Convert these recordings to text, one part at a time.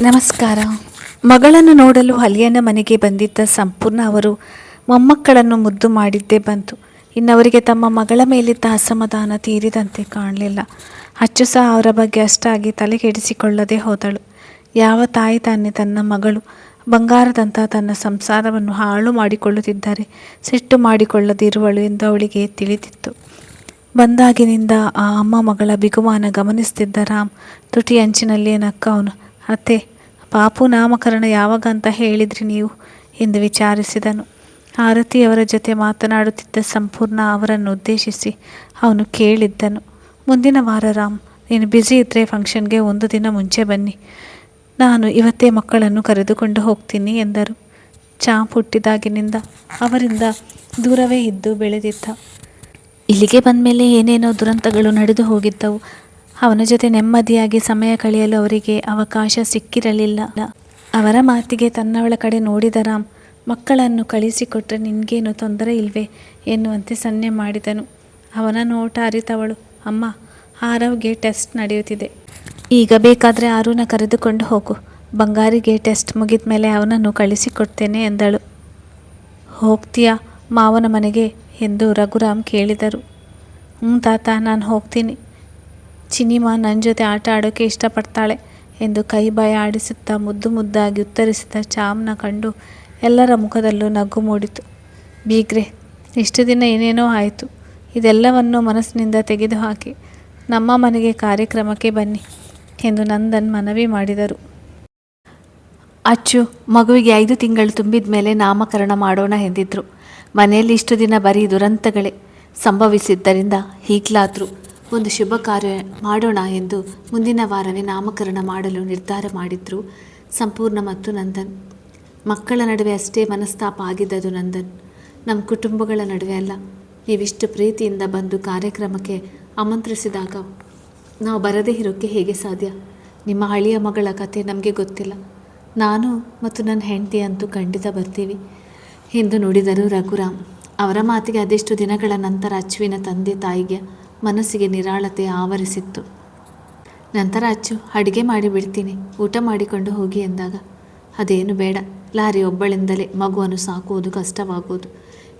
ನಮಸ್ಕಾರ. ಮಗಳನ್ನು ನೋಡಲು ಅಲಿಯನ ಮನೆಗೆ ಬಂದಿದ್ದ ಸಂಪೂರ್ಣ ಅವರು ಮೊಮ್ಮಕ್ಕಳನ್ನು ಮುದ್ದು ಮಾಡಿದ್ದೇ ಬಂತು. ಇನ್ನವರಿಗೆ ತಮ್ಮ ಮಗಳ ಮೇಲಿದ್ದ ಅಸಮಾಧಾನ ತೀರಿದಂತೆ ಕಾಣಲಿಲ್ಲ. ಅಚ್ಚು ಸಹ ಅವರ ಬಗ್ಗೆ ಅಷ್ಟಾಗಿ ತಲೆಕೆಡಿಸಿಕೊಳ್ಳದೆ ಹೋದಳು. ಯಾವ ತಾಯಿ ತಾನೇ ತನ್ನ ಮಗಳು ಬಂಗಾರದಂಥ ತನ್ನ ಸಂಸಾರವನ್ನು ಹಾಳು ಮಾಡಿಕೊಳ್ಳುತ್ತಿದ್ದರೆ ಸಿಟ್ಟು ಮಾಡಿಕೊಳ್ಳದಿರುವಳು ಎಂದು ಅವಳಿಗೆ ತಿಳಿದಿತ್ತು. ಬಂದಾಗಿನಿಂದ ಆ ಅಮ್ಮ ಮಗಳ ಬಿಗುಮಾನ ಗಮನಿಸುತ್ತಿದ್ದ ರಾಮ್ ತುಟಿ ಅಂಚಿನಲ್ಲಿಯೇ ನಕ್ಕವನು. ಅತ್ತೆ, ಪಾಪು ನಾಮಕರಣ ಯಾವಾಗ ಅಂತ ಹೇಳಿದ್ರಿ ನೀವು ಎಂದು ವಿಚಾರಿಸಿದನು. ಆರತಿಯವರ ಜೊತೆ ಮಾತನಾಡುತ್ತಿದ್ದ ಸಂಪೂರ್ಣ ಅವರನ್ನು ಉದ್ದೇಶಿಸಿ ಅವನು ಕೇಳಿದ್ದನು. ಮುಂದಿನ ವಾರ ರಾಮ್, ನೀನು ಬ್ಯುಸಿ ಇದ್ದರೆ ಫಂಕ್ಷನ್ಗೆ ಒಂದು ದಿನ ಮುಂಚೆ ಬನ್ನಿ, ನಾನು ಇವತ್ತೇ ಮಕ್ಕಳನ್ನು ಕರೆದುಕೊಂಡು ಹೋಗ್ತೀನಿ ಎಂದರು. ಚಾಂಪ್ ಹುಟ್ಟಿದಾಗಿನಿಂದ ಅವರಿಂದ ದೂರವೇ ಇದ್ದು ಬೆಳೆದಿದ್ದ. ಇಲ್ಲಿಗೆ ಬಂದಮೇಲೆ ಏನೇನೋ ದುರಂತಗಳು ನಡೆದು ಹೋಗಿದ್ದವು. ಅವನ ಜೊತೆ ನೆಮ್ಮದಿಯಾಗಿ ಸಮಯ ಕಳೆಯಲು ಅವರಿಗೆ ಅವಕಾಶ ಸಿಕ್ಕಿರಲಿಲ್ಲ. ಅವರ ಮಾತಿಗೆ ತನ್ನವಳ ಕಡೆ ನೋಡಿದ ರಾಮ್, ಮಕ್ಕಳನ್ನು ಕಳಿಸಿಕೊಟ್ರೆ ನಿನಗೇನು ತೊಂದರೆ ಇಲ್ವೇ ಎನ್ನುವಂತೆ ಸನ್ನೆ ಮಾಡಿದನು. ಅವನ ನೋಟ ಅರಿತವಳು, ಅಮ್ಮ, ಆರವ್ಗೆ ಟೆಸ್ಟ್ ನಡೆಯುತ್ತಿದೆ, ಈಗ ಬೇಕಾದರೆ ಆರುನ ಕರೆದುಕೊಂಡು ಹೋಗು, ಬಂಗಾರಿಗೆ ಟೆಸ್ಟ್ ಮುಗಿದ ಮೇಲೆ ಅವನನ್ನು ಕಳಿಸಿಕೊಡ್ತೇನೆ ಎಂದಳು. ಹೋಗ್ತೀಯಾ ಮಾವನ ಮನೆಗೆ ಎಂದು ರಘುರಾಮ್ ಕೇಳಿದರು. ತಾತ, ನಾನು ಹೋಗ್ತೀನಿ. ಚಿನಿಮಾ ನನ್ನ ಜೊತೆ ಆಟ ಆಡೋಕ್ಕೆ ಇಷ್ಟಪಡ್ತಾಳೆ ಎಂದು ಕೈ ಬಾಯ ಆಡಿಸುತ್ತಾ ಮುದ್ದು ಮುದ್ದಾಗಿ ಉತ್ತರಿಸಿದ ಚಾಮ್ನ ಕಂಡು ಎಲ್ಲರ ಮುಖದಲ್ಲೂ ನಗು ಮೂಡಿತು. ಬೀಗ್ರೆ, ಇಷ್ಟು ದಿನ ಏನೇನೋ ಆಯಿತು, ಇದೆಲ್ಲವನ್ನು ಮನಸ್ಸಿನಿಂದ ತೆಗೆದುಹಾಕಿ ನಮ್ಮ ಮನೆಗೆ ಕಾರ್ಯಕ್ರಮಕ್ಕೆ ಬನ್ನಿ ಎಂದು ನಂದನ್ ಮನವಿ ಮಾಡಿದರು. ಅಚ್ಚು ಮಗುವಿಗೆ 5 ತಿಂಗಳು ತುಂಬಿದ ಮೇಲೆ ನಾಮಕರಣ ಮಾಡೋಣ ಎಂದಿದ್ರು. ಮನೆಯಲ್ಲಿ ಇಷ್ಟು ದಿನ ಬರೀ ದುರಂತಗಳೇ ಸಂಭವಿಸಿದ್ದರಿಂದ ಈಗಲಾದರೂ ಒಂದು ಶುಭ ಕಾರ್ಯ ಮಾಡೋಣ ಎಂದು ಮುಂದಿನ ವಾರವೇ ನಾಮಕರಣ ಮಾಡಲು ನಿರ್ಧಾರ ಮಾಡಿದ್ರು ಸಂಪೂರ್ಣ ಮತ್ತು ನಂದನ್. ಮಕ್ಕಳ ನಡುವೆ ಅಷ್ಟೇ ಮನಸ್ತಾಪ ಆಗಿದ್ದದು ನಂದನ್, ನಮ್ಮ ಕುಟುಂಬಗಳ ನಡುವೆ ಅಲ್ಲ. ನೀವಿಷ್ಟು ಪ್ರೀತಿಯಿಂದ ಬಂದು ಕಾರ್ಯಕ್ರಮಕ್ಕೆ ಆಮಂತ್ರಿಸಿದಾಗ ನಾವು ಬರದೇ ಇರೋಕ್ಕೆ ಹೇಗೆ ಸಾಧ್ಯ? ನಿಮ್ಮ ಹಳೆಯ ಮಗಳ ಕತೆ ನಮಗೆ ಗೊತ್ತಿಲ್ಲ. ನಾನು ಮತ್ತು ನನ್ನ ಹೆಂಡತಿ ಅಂತೂ ಖಂಡಿತ ಬರ್ತೀವಿ ಎಂದು ನುಡಿದರು ರಘುರಾಮ್. ಅವರ ಮಾತಿಗೆ ಅದೆಷ್ಟು ದಿನಗಳ ನಂತರ ಅಚ್ಚುವಿನ ತಂದೆ ತಾಯಿಗೆ ಮನಸ್ಸಿಗೆ ನಿರಾಳತೆ ಆವರಿಸಿತ್ತು. ನಂತರ ಅಚ್ಚು, ಅಡುಗೆ ಮಾಡಿಬಿಡ್ತೀನಿ, ಊಟ ಮಾಡಿಕೊಂಡು ಹೋಗಿ ಎಂದಾಗ, ಅದೇನು ಬೇಡ, ಲಾರಿ ಒಬ್ಬಳಿಂದಲೇ ಮಗುವನ್ನು ಸಾಕುವುದು ಕಷ್ಟವಾಗುವುದು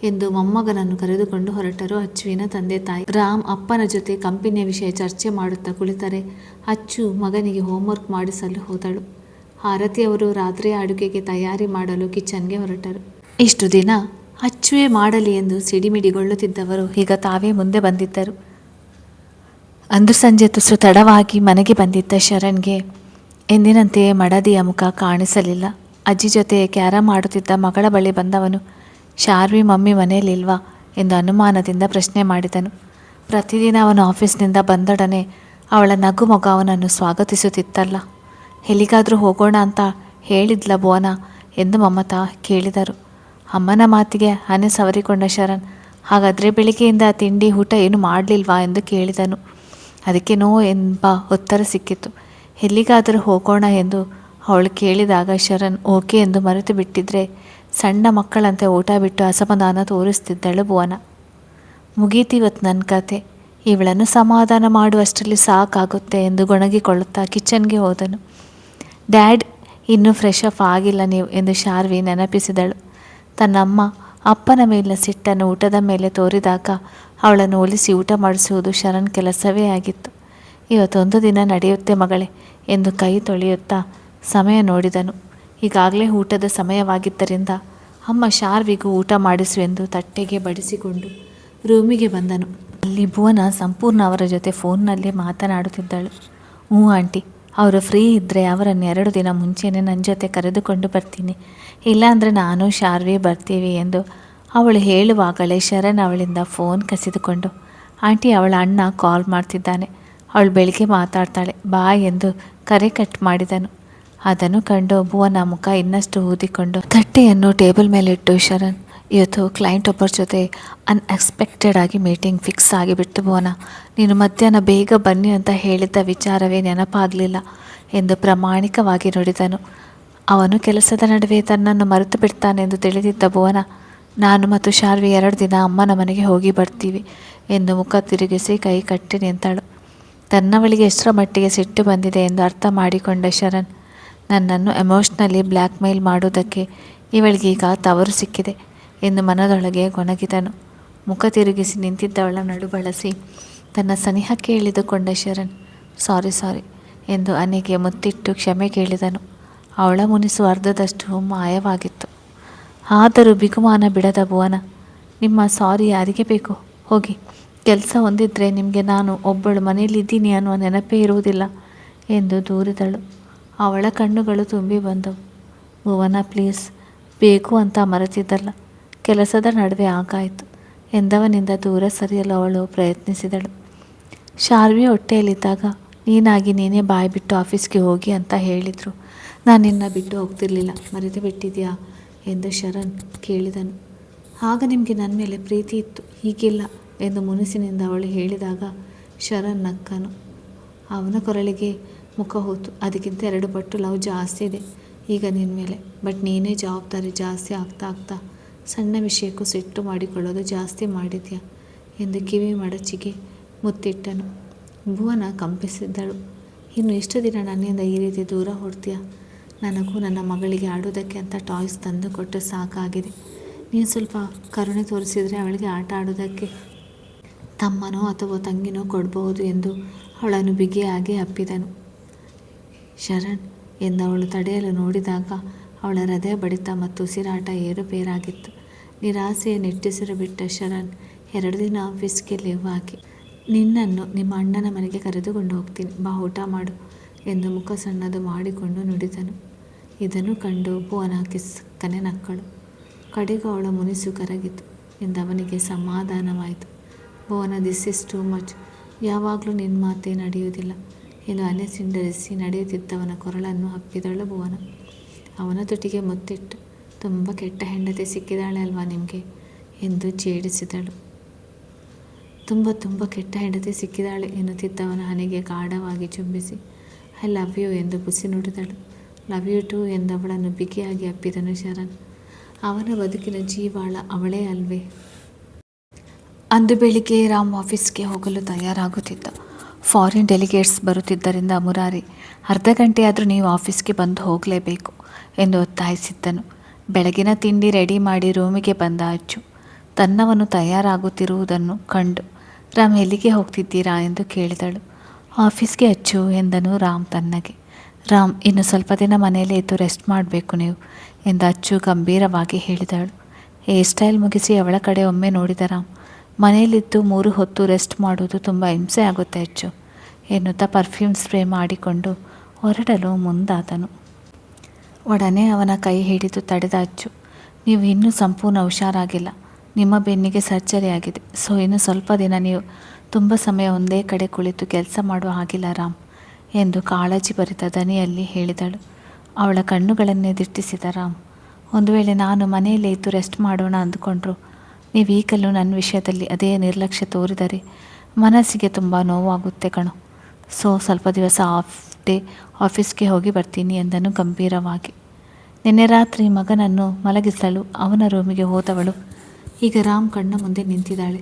ಎಂದು ಮೊಮ್ಮಗನನ್ನು ಕರೆದುಕೊಂಡು ಹೊರಟರು ಅಚ್ಚುವಿನ ತಂದೆ ತಾಯಿ. ರಾಮ್ ಅಪ್ಪನ ಜೊತೆ ಕಂಪನಿಯ ವಿಷಯ ಚರ್ಚೆ ಮಾಡುತ್ತಾ ಕುಳಿತರೆ ಅಚ್ಚು ಮಗನಿಗೆ ಹೋಮ್ವರ್ಕ್ ಮಾಡಿಸಲು ಹೋದಳು. ಆರತಿಯವರು ರಾತ್ರಿ ಅಡುಗೆಗೆ ತಯಾರಿ ಮಾಡಲು ಕಿಚನ್ಗೆ ಹೊರಟರು. ಇಷ್ಟು ದಿನ ಅಚ್ಚುವೇ ಮಾಡಲಿ ಎಂದು ಸಿಡಿಮಿಡಿಗೊಳ್ಳುತ್ತಿದ್ದವರು ಈಗ ತಾವೇ ಮುಂದೆ ಬಂದಿದ್ದರು. ಅಂದು ಸಂಜೆ ತುಸು ತಡವಾಗಿ ಮನೆಗೆ ಬಂದಿದ್ದ ಶರಣ್ಗೆ ಎಂದಿನಂತೆಯೇ ಮಡದಿಯ ಮುಖ ಕಾಣಿಸಲಿಲ್ಲ. ಅಜ್ಜಿ ಜೊತೆ ಕ್ಯಾರಮ್ ಆಡುತ್ತಿದ್ದ ಮಗಳ ಬಳಿ ಬಂದವನು, ಶಾರ್ವಿ ಮಮ್ಮಿ ಮನೆಯಲ್ಲಿಲ್ವಾ ಎಂದು ಅನುಮಾನದಿಂದ ಪ್ರಶ್ನೆ ಮಾಡಿದನು. ಪ್ರತಿದಿನ ಅವನು ಆಫೀಸ್ನಿಂದ ಬಂದೊಡನೆ ಅವಳ ನಗು ಮೊಗ ಅವನನ್ನು ಸ್ವಾಗತಿಸುತ್ತಿತ್ತಲ್ಲ. ಎಲ್ಲಿಗಾದರೂ ಹೋಗೋಣ ಅಂತ ಹೇಳಿದ್ಲ ಭುವನ ಎಂದು ಮಮತಾ ಕೇಳಿದರು. ಅಮ್ಮನ ಮಾತಿಗೆ ಹನೆ ಸವರಿಕೊಂಡ ಶರಣ್, ಹಾಗಾದರೆ ಬೆಳಿಗ್ಗೆಯಿಂದ ತಿಂಡಿ ಊಟ ಏನು ಮಾಡಲಿಲ್ವಾ ಎಂದು ಕೇಳಿದನು. ಅದಕ್ಕೆ ನೋ ಎಂಬ ಉತ್ತರ ಸಿಕ್ಕಿತು. ಎಲ್ಲಿಗಾದರೂ ಹೋಗೋಣ ಎಂದು ಅವಳು ಕೇಳಿದಾಗ ಶರಣ್ ಓಕೆ ಎಂದು ಮರೆತು ಬಿಟ್ಟಿದ್ರೆ ಸಣ್ಣ ಮಕ್ಕಳಂತೆ ಊಟ ಬಿಟ್ಟು ಅಸಮಾಧಾನ ತೋರಿಸ್ತಿದ್ದಳು ಭುವನ. ಮುಗೀತು ಇವತ್ತು ನನ್ನ ಕತೆ, ಇವಳನ್ನು ಸಮಾಧಾನ ಮಾಡುವಷ್ಟರಲ್ಲಿ ಸಾಕಾಗುತ್ತೆ ಎಂದು ಗೊಣಗಿಕೊಳ್ಳುತ್ತಾ ಕಿಚನ್ಗೆ ಹೋದನು. ಡ್ಯಾಡ್, ಇನ್ನೂ ಫ್ರೆಶ್ ಅಪ್ ಆಗಿಲ್ಲ ನೀವು ಎಂದು ಶಾರ್ವಿ ನೆನಪಿಸಿದಳು. ತನ್ನಮ್ಮ ಅಪ್ಪನ ಮೇಲಿನ ಸಿಟ್ಟನ್ನು ಊಟದ ಮೇಲೆ ತೋರಿದಾಗ ಅವಳನ್ನು ಒಲಿಸಿ ಊಟ ಮಾಡಿಸುವುದು ಶರಣ್ ಕೆಲಸವೇ ಆಗಿತ್ತು. ಇವತ್ತೊಂದು ದಿನ ನಡೆಯುತ್ತೆ ಮಗಳೇ ಎಂದು ಕೈ ತೊಳೆಯುತ್ತಾ ಸಮಯ ನೋಡಿದನು. ಈಗಾಗಲೇ ಊಟದ ಸಮಯವಾಗಿದ್ದರಿಂದ ಅಮ್ಮ ಶಾರ್ವಿಗೂ ಊಟ ಮಾಡಿಸು ಎಂದು ತಟ್ಟೆಗೆ ಬಡಿಸಿಕೊಂಡು ರೂಮಿಗೆ ಬಂದನು. ಅಲ್ಲಿ ಭುವನ ಸಂಪೂರ್ಣ ಅವರ ಜೊತೆ ಫೋನ್ನಲ್ಲಿ ಮಾತನಾಡುತ್ತಿದ್ದಳು. ಆಂಟಿ, ಅವರು ಫ್ರೀ ಇದ್ದರೆ ಅವರನ್ನು 2 ದಿನ ಮುಂಚೆನೇ ನನ್ನ ಜೊತೆ ಕರೆದುಕೊಂಡು ಬರ್ತೀನಿ, ಇಲ್ಲಾಂದರೆ ನಾನು ಶಾರ್ವಿ ಬರ್ತೀವಿ ಎಂದು ಅವಳು ಹೇಳುವಾಗಲೇ ಶರಣ್ ಅವಳಿಂದ ಫೋನ್ ಕಸಿದುಕೊಂಡು, ಆಂಟಿ, ಅವಳ ಅಣ್ಣ ಕಾಲ್ ಮಾಡ್ತಿದ್ದಾನೆ, ಅವಳು ಬೆಳಿಗ್ಗೆ ಮಾತಾಡ್ತಾಳೆ, ಬಾಯ್ ಎಂದು ಕರೆ ಕಟ್ ಮಾಡಿದನು. ಅದನ್ನು ಕಂಡು ಭುವನ ಮುಖ ಇನ್ನಷ್ಟು ಊದಿಕೊಂಡು ತಟ್ಟೆಯನ್ನು ಟೇಬಲ್ ಮೇಲಿಟ್ಟು, ಶರಣ್, ಇವತ್ತು ಕ್ಲೈಂಟ್ ಒಬ್ಬರ ಜೊತೆ ಅನ್ಎಕ್ಸ್ಪೆಕ್ಟೆಡ್ ಆಗಿ ಮೀಟಿಂಗ್ ಫಿಕ್ಸ್ ಆಗಿಬಿಟ್ಟು ಭುವನ, ನೀನು ಮಧ್ಯಾಹ್ನ ಬೇಗ ಬನ್ನಿ ಅಂತ ಹೇಳಿದ್ದ ವಿಚಾರವೇ ನೆನಪಾಗಲಿಲ್ಲ ಎಂದು ಪ್ರಾಮಾಣಿಕವಾಗಿ ನುಡಿದನು. ಅವನು ಕೆಲಸದ ನಡುವೆ ತನ್ನನ್ನು ಮರೆತು ಬಿಡ್ತಾನೆಂದು ತಿಳಿದಿದ್ದ ಭುವನ, ನಾನು ಮತ್ತು ಶಾರ್ವಿ 2 ದಿನ ಅಮ್ಮನ ಮನೆಗೆ ಹೋಗಿ ಬರ್ತೀವಿ ಎಂದು ಮುಖ ತಿರುಗಿಸಿ ಕೈ ಕಟ್ಟಿ ನಿಂತಳು. ತನ್ನವಳಿಗೆ ಎಷ್ಟರ ಮಟ್ಟಿಗೆ ಸಿಟ್ಟು ಬಂದಿದೆ ಎಂದು ಅರ್ಥ ಮಾಡಿಕೊಂಡ ಶರಣ್, ನನ್ನನ್ನು ಎಮೋಷ್ನಲಿ ಬ್ಲ್ಯಾಕ್ ಮೇಲ್ ಮಾಡೋದಕ್ಕೆ ಇವಳಿಗೀಗ ತವರು ಸಿಕ್ಕಿದೆ ಎಂದು ಮನದೊಳಗೆ ಗೊಣಗಿದನು. ಮುಖ ತಿರುಗಿಸಿ ನಿಂತಿದ್ದವಳ ನಡು ಬಳಸಿ ತನ್ನ ಸನಿಹಕ್ಕೆ ಇಳಿದುಕೊಂಡ ಶರಣ್ ಸಾರಿ ಎಂದು ಆನೆಗೆ ಮುತ್ತಿಟ್ಟು ಕ್ಷಮೆ ಕೇಳಿದನು. ಅವಳ ಮುನಿಸು ಅರ್ಧದಷ್ಟು ಮಾಯವಾಗಿತ್ತು. ಆದರೂ ಬಿಗುಮಾನ ಬಿಡದ ಭುವನ, ನಿಮ್ಮ ಸಾರಿ ಯಾರಿಗೆ ಬೇಕು, ಹೋಗಿ. ಕೆಲಸ ಹೊಂದಿದ್ರೆ ನಿಮಗೆ ನಾನು ಒಬ್ಬಳು ಮನೆಯಲ್ಲಿದ್ದೀನಿ ಅನ್ನುವ ನೆನಪೇ ಇರುವುದಿಲ್ಲ ಎಂದು ದೂರಿದಳು. ಅವಳ ಕಣ್ಣುಗಳು ತುಂಬಿ ಬಂದವು. ಭುವನ ಪ್ಲೀಸ್, ಬೇಕು ಅಂತ ಮರೆತಿದ್ದಲ್ಲ, ಕೆಲಸದ ನಡುವೆ ಆಗಾಯಿತು ಎಂದವನಿಂದ ದೂರ ಸರಿಯಲು ಅವಳು ಪ್ರಯತ್ನಿಸಿದಳು. ಶಾರ್ವಿ ಹೊಟ್ಟೆಯಲ್ಲಿದ್ದಾಗ ನೀನಾಗಿ ನೀನೇ ಬಾಯಿ ಬಿಟ್ಟು ಆಫೀಸ್ಗೆ ಹೋಗಿ ಅಂತ ಹೇಳಿದರು. ನಾನು ನಿನ್ನ ಬಿಟ್ಟು ಹೋಗ್ತಿರ್ಲಿಲ್ಲ, ಮರೆತು ಬಿಟ್ಟಿದ್ಯಾ ಎಂದು ಶರಣ್ ಕೇಳಿದನು. ಆಗ ನಿಮಗೆ ನನ್ನ ಮೇಲೆ ಪ್ರೀತಿ ಇತ್ತು, ಹೀಗಿಲ್ಲ ಎಂದು ಮುನಿಸಿನಿಂದ ಅವಳು ಹೇಳಿದಾಗ ಶರಣ್ ನಕ್ಕನು. ಅವನ ಕೊರಳಿಗೆ ಮುಖ ಹೋತು. ಅದಕ್ಕಿಂತ 2 ಪಟ್ಟು ಲವ್ ಜಾಸ್ತಿ ಇದೆ ಈಗ ನಿನ್ನ ಮೇಲೆ. ಬಟ್ ನೀನೇ ಜವಾಬ್ದಾರಿ ಜಾಸ್ತಿ ಆಗ್ತಾ ಸಣ್ಣ ವಿಷಯಕ್ಕೂ ಸಿಟ್ಟು ಮಾಡಿಕೊಳ್ಳೋದು ಜಾಸ್ತಿ ಮಾಡಿದ್ಯಾ ಎಂದು ಕಿವಿ ಮಡಚಿಗೆ ಮುತ್ತಿಟ್ಟನು. ಭುವನ ಕಂಪಿಸಿದ್ದಳು. ಇನ್ನು ಎಷ್ಟು ದಿನ ನನ್ನಿಂದ ಈ ರೀತಿ ದೂರ ಹೊಡ್ತೀಯಾ? ನನಗೂ ನನ್ನ ಮಗಳಿಗೆ ಆಡೋದಕ್ಕೆ ಅಂತ ಟಾಯ್ಸ್ ತಂದು ಕೊಟ್ಟು ಸಾಕಾಗಿದೆ. ನೀನು ಸ್ವಲ್ಪ ಕರುಣೆ ತೋರಿಸಿದರೆ ಅವಳಿಗೆ ಆಟ ಆಡೋದಕ್ಕೆ ತಮ್ಮನೋ ಅಥವಾ ತಂಗಿನೋ ಕೊಡಬಹುದು ಎಂದು ಅವಳನ್ನು ಬಿಗಿಯಾಗಿ ಅಪ್ಪಿದನು. ಶರಣ್ ಎಂದವಳು ತಡೆಯಲು ನೋಡಿದಾಗ ಅವಳ ಹೃದಯ ಬಡಿತ ಮತ್ತು ಉಸಿರಾಟ ಏರುಪೇರಾಗಿತ್ತು. ನಿರಾಸೆಯ ನಿಟ್ಟುಸಿರು ಬಿಟ್ಟ ಶರಣ್ 2 ದಿನ ಆಫೀಸ್ಗೆ ಲೀವ್ ಹಾಕಿ, ನಿನ್ನನ್ನು ನಿಮ್ಮ ಅಣ್ಣನ ಮನೆಗೆ ಕರೆದುಕೊಂಡು ಹೋಗ್ತೀನಿ, ಬಾ ಊಟ ಮಾಡು ಎಂದು ಮುಖ ಸಣ್ಣದು ಮಾಡಿಕೊಂಡು ನುಡಿದನು. ಇದನ್ನು ಕಂಡು ಭುವನ ಕಿಸ್ಕನೆ ನಕ್ಕಳು. ಕಡೆಗೂ ಅವಳ ಮುನಿಸು ಕರಗಿತು ಎಂದವನಿಗೆ ಸಮಾಧಾನವಾಯಿತು. ಭುವನ ದಿಸ್ ಇಸ್ ಟೂ ಮಚ್, ಯಾವಾಗಲೂ ನಿನ್ನ ಮಾತೇ ನಡೆಯುವುದಿಲ್ಲ ಎಂದು ಅನೆ ಸಿಂಡರಿಸಿ ನಡೆಯುತ್ತಿದ್ದವನ ಕೊರಳನ್ನು ಹಪ್ಪಿದಳು ಭುವನ. ಅವನ ತುಟಿಗೆ ಮುತ್ತಿಟ್ಟು, ತುಂಬ ಕೆಟ್ಟ ಹೆಂಡತಿ ಸಿಕ್ಕಿದಾಳೆ ಅಲ್ವಾ ನಿಮಗೆ ಎಂದು ಛೇಡಿಸಿದಳು. ತುಂಬ ಕೆಟ್ಟ ಹೆಂಡತಿ ಸಿಕ್ಕಿದಾಳೆ ಎನ್ನುತ್ತಿದ್ದವನ ಹಣೆಗೆ ಗಾಢವಾಗಿ ಚುಂಬಿಸಿ ಐ ಲವ್ ಯು ಎಂದು ಪುಸಿ ನುಡಿದಳು. ಲವ್ ಯು ಟು ಎಂದವಳನ್ನು ಬಿಗಿಯಾಗಿ ಅಪ್ಪಿದನು ಶರಣ್. ಅವನ ಬದುಕಿನ ಜೀವಾಳ ಅವಳೇ ಅಲ್ವೇ? ಅಂದು ಬೆಳಿಗ್ಗೆ ರಾಮ್ ಆಫೀಸ್ಗೆ ಹೋಗಲು ತಯಾರಾಗುತ್ತಿದ್ದ. ಫಾರಿನ್ ಡೆಲಿಗೇಟ್ಸ್ ಬರುತ್ತಿದ್ದರಿಂದ ಮುರಾರಿ ಅರ್ಧ ಗಂಟೆಯಾದರೂ ನೀವು ಆಫೀಸ್ಗೆ ಬಂದು ಹೋಗಲೇಬೇಕು ಎಂದು ಒತ್ತಾಯಿಸಿದ್ದನು. ಬೆಳಗಿನ ತಿಂಡಿ ರೆಡಿ ಮಾಡಿ ರೂಮಿಗೆ ಬಂದ ಅಚ್ಚು ತನ್ನವನು ತಯಾರಾಗುತ್ತಿರುವುದನ್ನು ಕಂಡು ರಾಮ್ ಎಲ್ಲಿಗೆ ಹೋಗ್ತಿದ್ದೀರಾ ಎಂದು ಕೇಳಿದಳು. ಆಫೀಸ್ಗೆ ಅಚ್ಚು ಎಂದನು ರಾಮ್ ತನ್ನಗೆ. ರಾಮ್ ಇನ್ನು ಸ್ವಲ್ಪ ದಿನ ಮನೆಯಲ್ಲೇ ಇದ್ದು ರೆಸ್ಟ್ ಮಾಡಬೇಕು ನೀವು ಎಂದು ಅಚ್ಚು ಗಂಭೀರವಾಗಿ ಹೇಳಿದಳು. ಹೇರ್ ಸ್ಟೈಲ್ ಮುಗಿಸಿ ಅವಳ ಕಡೆ ಒಮ್ಮೆ ನೋಡಿದ ರಾಮ್, ಮನೆಯಲ್ಲಿದ್ದು 3 ಹೊತ್ತು ರೆಸ್ಟ್ ಮಾಡೋದು ತುಂಬ ಹಿಂಸೆ ಆಗುತ್ತೆ ಅಚ್ಚು ಎನ್ನುತ್ತಾ ಪರ್ಫ್ಯೂಮ್ ಸ್ಪ್ರೇ ಮಾಡಿಕೊಂಡು ಹೊರಡಲು ಮುಂದಾದನು. ಒಡನೆ ಅವನ ಕೈ ಹಿಡಿದು ತಡೆದ ಅಚ್ಚು, ನೀವು ಇನ್ನೂ ಸಂಪೂರ್ಣ ಹುಷಾರಾಗಿಲ್ಲ, ನಿಮ್ಮ ಬೆನ್ನಿಗೆ ಸರ್ಜರಿ ಆಗಿದೆ, ಸೊ ಇನ್ನು ಸ್ವಲ್ಪ ದಿನ ನೀವು ತುಂಬ ಸಮಯ ಒಂದೇ ಕಡೆ ಕುಳಿತು ಕೆಲಸ ಮಾಡುವ ಹಾಗಿಲ್ಲ ರಾಮ್ ಎಂದು ಕಾಳಜಿ ಭರಿತ ದನಿಯಲ್ಲಿ ಹೇಳಿದಳು. ಅವಳ ಕಣ್ಣುಗಳನ್ನೇ ದಿಟ್ಟಿಸಿದ ರಾಮ್, ಒಂದು ವೇಳೆ ನಾನು ಮನೆಯಲ್ಲೇ ಇದ್ದು ರೆಸ್ಟ್ ಮಾಡೋಣ ಅಂದುಕೊಂಡ್ರು ನೀವು ಈಗಲೂ ನನ್ನ ವಿಷಯದಲ್ಲಿ ಅದೇ ನಿರ್ಲಕ್ಷ್ಯ ತೋರಿದರೆ ಮನಸ್ಸಿಗೆ ತುಂಬ ನೋವಾಗುತ್ತೆ ಕಣೋ. ಸೊ ಸ್ವಲ್ಪ ದಿವಸ ಆಫೀಸ್ಗೆ ಹೋಗಿ ಬರ್ತೀನಿ ಎಂದನು ಗಂಭೀರವಾಗಿ. ನಿನ್ನೆ ರಾತ್ರಿ ಮಗನನ್ನು ಮಲಗಿಸಲು ಅವನ ರೂಮಿಗೆ ಹೋದವಳು ಈಗ ರಾಮ್ ಕಣ್ಣ ಮುಂದೆ ನಿಂತಿದ್ದಾಳೆ.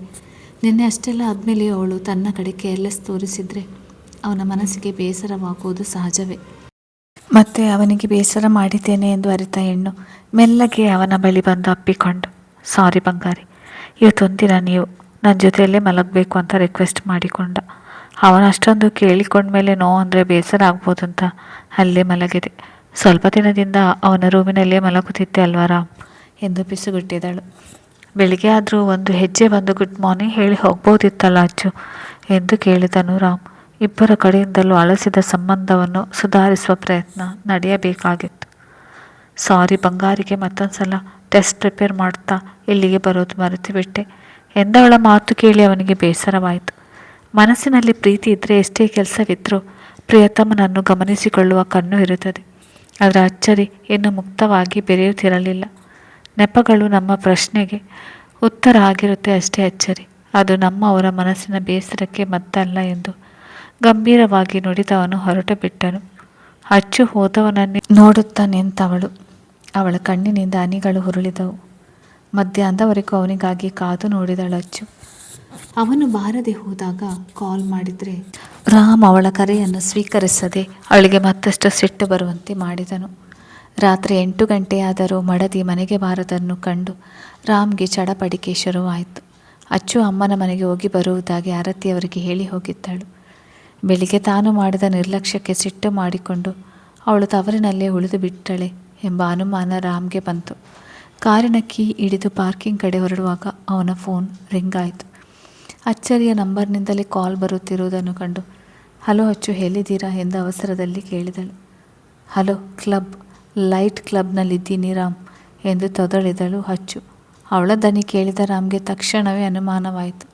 ನಿನ್ನೆ ಅಷ್ಟೆಲ್ಲ ಆದಮೇಲೆಯೂ ಅವಳು ತನ್ನ ಕಡೆ ಕೇರ್ಲೆಸ್ ತೋರಿಸಿದರೆ ಅವನ ಮನಸ್ಸಿಗೆ ಬೇಸರವಾಗುವುದು ಸಹಜವೇ. ಮತ್ತೆ ಅವನಿಗೆ ಬೇಸರ ಮಾಡಿದ್ದೇನೆ ಎಂದು ಅರಿತ ಹೆಣ್ಣು ಮೆಲ್ಲಗೆ ಅವನ ಬಳಿ ಬಂದು ಅಪ್ಪಿಕೊಂಡು, ಸಾರಿ ಬಂಗಾರಿ, ಇವತ್ತೊಂದಿನ ನೀವು ನನ್ನ ಜೊತೆಯಲ್ಲೇ ಮಲಗಬೇಕು ಅಂತ ರಿಕ್ವೆಸ್ಟ್ ಮಾಡಿಕೊಂಡ. ಅವನು ಅಷ್ಟೊಂದು ಕೇಳಿಕೊಂಡ್ಮೇಲೆ ನೋ ಅಂದರೆ ಬೇಸರ ಆಗ್ಬೋದು ಅಂತ ಅಲ್ಲೇ ಮಲಗಿದೆ. ಸ್ವಲ್ಪ ದಿನದಿಂದ ಅವನ ರೂಮಿನಲ್ಲೇ ಮಲಗುತ್ತಿದ್ದೆ ಅಲ್ವಾ ರಾಮ್ ಎಂದು ಪಿಸುಗುಟ್ಟಿದಳು. ಬೆಳಿಗ್ಗೆ ಆದರೂ ಒಂದು ಹೆಜ್ಜೆ ಬಂದು ಗುಡ್ ಮಾರ್ನಿಂಗ್ ಹೇಳಿ ಹೋಗ್ಬೋದಿತ್ತಲ್ಲ ಅಚ್ಚು ಎಂದು ಕೇಳಿದನು ರಾಮ್. ಇಬ್ಬರ ಕಡೆಯಿಂದಲೂ ಅಳಸಿದ ಸಂಬಂಧವನ್ನು ಸುಧಾರಿಸುವ ಪ್ರಯತ್ನ ನಡೆಯಬೇಕಾಗಿತ್ತು. ಸಾರಿ ಬಂಗಾರಿಗೆ ಮತ್ತೊಂದು ಸಲ ಟೆಸ್ಟ್ ಪ್ರಿಪೇರ್ ಮಾಡ್ತಾ ಇಲ್ಲಿಗೆ ಬರೋದು ಮರೆತುಬಿಟ್ಟೆ ಎಂದವಳ ಮಾತು ಕೇಳಿ ಅವನಿಗೆ ಬೇಸರವಾಯಿತು. ಮನಸ್ಸಿನಲ್ಲಿ ಪ್ರೀತಿ ಇದ್ದರೆ ಎಷ್ಟೇ ಕೆಲಸವಿದ್ದರೂ ಪ್ರಿಯತಮನನ್ನು ಗಮನಿಸಿಕೊಳ್ಳುವ ಕಣ್ಣು ಇರುತ್ತದೆ. ಅದರ ಅಚ್ಚರಿ ಇನ್ನು ಮುಕ್ತವಾಗಿ ಬೆರೆಯುತ್ತಿರಲಿಲ್ಲ. ನೆಪಗಳು ನಮ್ಮ ಪ್ರಶ್ನೆಗೆ ಉತ್ತರ ಆಗಿರುತ್ತೆ ಅಷ್ಟೇ ಅಚ್ಚರಿ, ಅದು ನಮ್ಮವರ ಮನಸ್ಸಿನ ಬೇಸರಕ್ಕೆ ಮದ್ದಲ್ಲ ಎಂದು ಗಂಭೀರವಾಗಿ ನುಡಿದವನು ಹೊರಟು ಬಿಟ್ಟನು. ಅಚ್ಚು ಹೋದವನನ್ನೇ ನೋಡುತ್ತಾ ನಿಂತವಳು. ಅವಳ ಕಣ್ಣಿನಿಂದ ಹನಿಗಳು ಹುರುಳಿದವು. ಮಧ್ಯಾಹ್ನದವರೆಗೂ ಅವನಿಗಾಗಿ ಕಾದು ನೋಡಿದಳು ಅಚ್ಚು. ಅವನು ಬಾರದೆ ಹೋದಾಗ ಕಾಲ್ ಮಾಡಿದರೆ ರಾಮ್ ಅವಳ ಕರೆಯನ್ನು ಸ್ವೀಕರಿಸದೆ ಅವಳಿಗೆ ಮತ್ತಷ್ಟು ಸಿಟ್ಟು ಬರುವಂತೆ ಮಾಡಿದನು. ರಾತ್ರಿ 8 ಗಂಟೆಯಾದರೂ ಮಡದಿ ಮನೆಗೆ ಬಾರದನ್ನು ಕಂಡು ರಾಮ್ಗೆ ಚಡಪಡಿಕೆ ಶುರುವಾಯಿತು. ಅಚ್ಚು ಅಮ್ಮನ ಮನೆಗೆ ಹೋಗಿ ಬರುವುದಾಗಿ ಆರತಿಯವರಿಗೆ ಹೇಳಿ ಹೋಗಿದ್ದಳು. ಬೆಳಿಗ್ಗೆ ತಾನು ಮಾಡಿದ ನಿರ್ಲಕ್ಷ್ಯಕ್ಕೆ ಸಿಟ್ಟು ಮಾಡಿಕೊಂಡು ಅವಳು ತವರಿನಲ್ಲೇ ಉಳಿದು ಬಿಟ್ಟಳೆ ಎಂಬ ಅನುಮಾನ ರಾಮ್ಗೆ ಬಂತು. ಕಾರಿನ ಕೀ ಹಿಡಿದು ಪಾರ್ಕಿಂಗ್ ಕಡೆ ಹೊರಡುವಾಗ ಅವನ ಫೋನ್ ರಿಂಗ್ ಆಯಿತು. ಅಚ್ಚರಿಯ ನಂಬರ್ನಿಂದಲೇ ಕಾಲ್ ಬರುತ್ತಿರುವುದನ್ನು ಕಂಡು ಹಲೋ ಅಚ್ಚು, ಎಲ್ಲಿದ್ದೀರಾ ಎಂದು ಅವಸರದಲ್ಲಿ ಕೇಳಿದಳು. ಹಲೋ, ಲೈಟ್ ಕ್ಲಬ್ನಲ್ಲಿದ್ದೀನಿ ರಾಮ್ ಎಂದು ತೊದಳಿದಳು ಅಚ್ಚು. ಅವಳ ದನಿ ಕೇಳಿದ ರಾಮ್ಗೆ ತಕ್ಷಣವೇ ಅನುಮಾನವಾಯಿತು,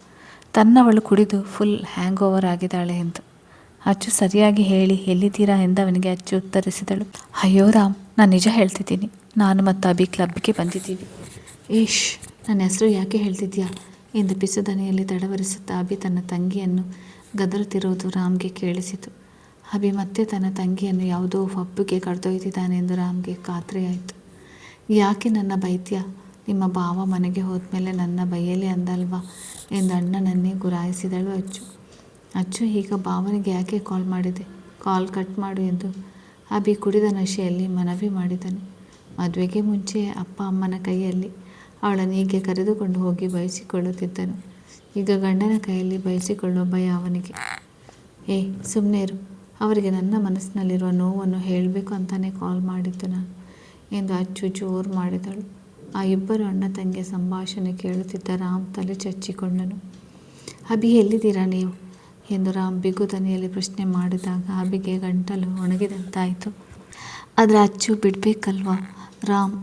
ತನ್ನವಳು ಕುಡಿದು ಫುಲ್ ಹ್ಯಾಂಗ್ ಓವರ್ ಆಗಿದ್ದಾಳೆ ಎಂದು. ಅಚ್ಚು ಸರಿಯಾಗಿ ಹೇಳಿ ಎಲ್ಲಿದ್ದೀರಾ ಎಂದವನಿಗೆ ಅಚ್ಚು ಉತ್ತರಿಸಿದಳು. ಅಯ್ಯೋ ರಾಮ್, ನಾನು ನಿಜ ಹೇಳ್ತಿದ್ದೀನಿ, ನಾನು ಮತ್ತು ಅಭಿ ಕ್ಲಬ್ಗೆ ಬಂದಿದ್ದೀವಿ. ಏಷ್, ನನ್ನ ಹೆಸರು ಯಾಕೆ ಹೇಳ್ತಿದ್ಯಾ ಎಂದು ಪಿಸುದನಿಯಲ್ಲಿ ತಡವರಿಸುತ್ತಾ ಅಭಿ ತನ್ನ ತಂಗಿಯನ್ನು ಗದರುತ್ತಿರುವುದು ರಾಮ್ಗೆ ಕೇಳಿಸಿತು. ಅಭಿ ಮತ್ತೆ ತನ್ನ ತಂಗಿಯನ್ನು ಯಾವುದೋ ಪಬ್ಬಿಗೆ ಕರೆದೊಯ್ದಿದ್ದಾನೆ ಎಂದು ರಾಮ್ಗೆ ಖಾತ್ರಿಯಾಯಿತು. ಯಾಕೆ ನನ್ನ ಬೈತ್ಯ? ನಿಮ್ಮ ಭಾವ ಮನೆಗೆ ಹೋದ್ಮೇಲೆ ನನ್ನ ಬೈಯಲಿ ಅಂದಲ್ವಾ ಎಂದು ಅಣ್ಣನನ್ನೇ ಗುರಾಯಿಸಿದಳು ಅಚ್ಚು. ಅಚ್ಚು ಈಗ ಭಾವನಿಗೆ ಯಾಕೆ ಕಾಲ್ ಮಾಡಿದೆ? ಕಾಲ್ ಕಟ್ ಮಾಡು ಎಂದು ಅಭಿ ಕುಡಿದ ನಶೆಯಲ್ಲಿ ಮನವಿ ಮಾಡಿದನು. ಮದುವೆಗೆ ಮುಂಚೆ ಅಪ್ಪ ಅಮ್ಮನ ಕೈಯಲ್ಲಿ ಅವಳನ್ನು ಹೀಗೆ ಕರೆದುಕೊಂಡು ಹೋಗಿ ಬಯಸಿಕೊಳ್ಳುತ್ತಿದ್ದನು. ಈಗ ಗಂಡನ ಕೈಯಲ್ಲಿ ಬಯಸಿಕೊಳ್ಳುವ ಭಯ ಅವನಿಗೆ. ಸುಮ್ಮನೆ ಇರು, ಅವರಿಗೆ ನನ್ನ ಮನಸ್ಸಿನಲ್ಲಿರುವ ನೋವನ್ನು ಹೇಳಬೇಕು ಅಂತಾನೆ ಕಾಲ್ ಮಾಡಿದ್ದು ನಾನು ಎಂದು ಅಚ್ಚು ಜೋರು ಮಾಡಿದಳು. ಆ ಇಬ್ಬರು ಅಣ್ಣ ತಂಗಿಯ ಸಂಭಾಷಣೆ ಕೇಳುತ್ತಿದ್ದ ರಾಮ್ ತಲೆ ಚಚ್ಚಿಕೊಂಡನು. ಅಭಿ, ಎಲ್ಲಿದ್ದೀರಾ ನೀವು ಎಂದು ರಾಮ್ ಬಿಗು ದನಿಯಲ್ಲಿ ಪ್ರಶ್ನೆ ಮಾಡಿದಾಗ ಅಭಿಗೆ ಗಂಟಲು ಒಣಗಿದಂತಾಯಿತು. ಆದರೆ ಅಚ್ಚು ಬಿಡಬೇಕಲ್ವಾ ರಾಮ್,